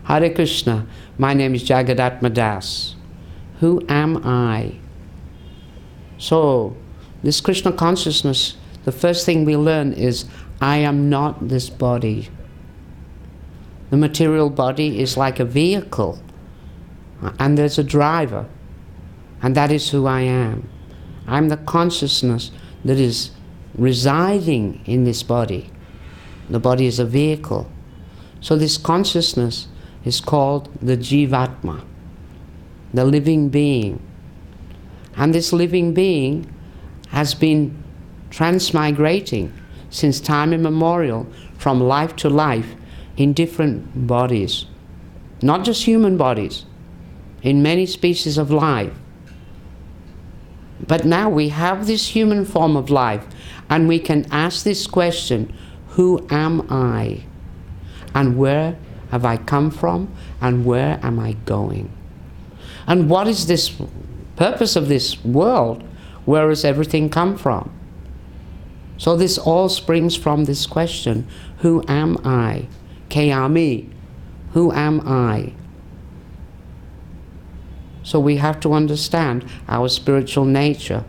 Hare Krishna, my name is Jagat Aatma Das. Who am I? So, this Krishna consciousness, the first thing we learn is, I am not this body. The material body is like a vehicle, and there's a driver, and that is who I am. I'm the consciousness that is residing in this body. The body is a vehicle. So this consciousness is called the Jivatma, the living being. And this living being has been transmigrating since time immemorial from life to life in different bodies. Not just human bodies, in many species of life. But now we have this human form of life, and we can ask this question, who am I? And where have I come from? And where am I going? And what is this purpose of this world? Where has everything come from? So this all springs from this question, who am I? Kayami, who am I? So we have to understand our spiritual nature,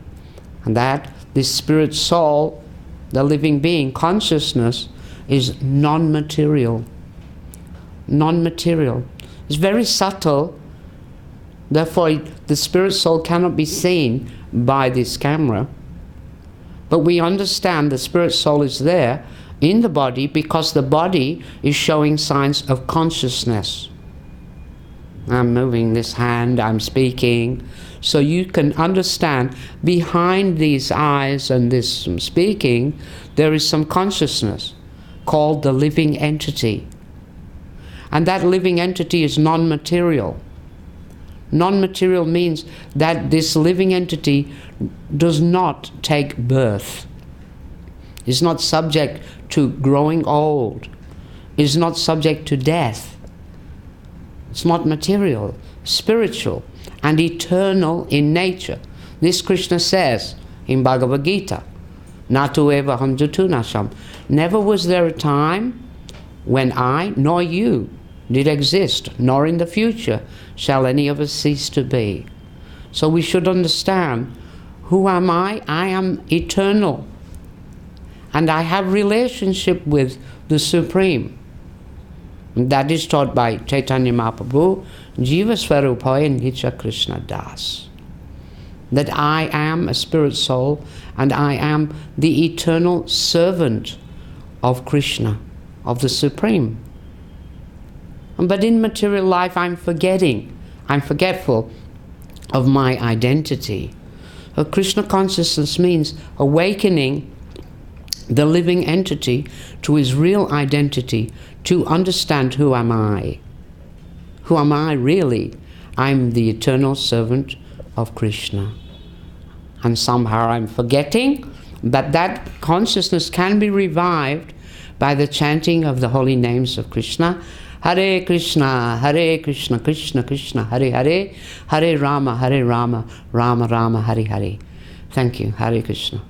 and that this spirit soul, the living being, consciousness, is non-material. Non-material. It's very subtle, therefore the spirit soul cannot be seen by this camera. But we understand the spirit soul is there in the body because the body is showing signs of consciousness. I'm moving this hand, I'm speaking. So you can understand behind these eyes and this speaking, there is some consciousness called the living entity. And that living entity is non-material. Non-material means that this living entity does not take birth, is not subject to growing old, is not subject to death. It's not material, spiritual, and eternal in nature. This Krishna says in Bhagavad Gita, Natu eva ham jatunasham. Never was there a time when I nor you did exist, nor in the future shall any of us cease to be. So we should understand, who am I? I am eternal. And I have relationship with the Supreme. That is taught by Chaitanya Mahaprabhu, Jiva Swarupaya Nicha Krishna Das. That I am a spirit soul, and I am the eternal servant of Krishna, of the Supreme. But in material life I'm forgetful of my identity. Krishna consciousness means awakening the living entity to his real identity, to understand, who am I? Who am I really? I'm the eternal servant of Krishna. And somehow I'm forgetting, but that consciousness can be revived by the chanting of the holy names of Krishna. Hare Krishna, Krishna Krishna, Hare Hare, Hare Rama, Rama Rama, Hare Hare. Thank you. Hare Krishna.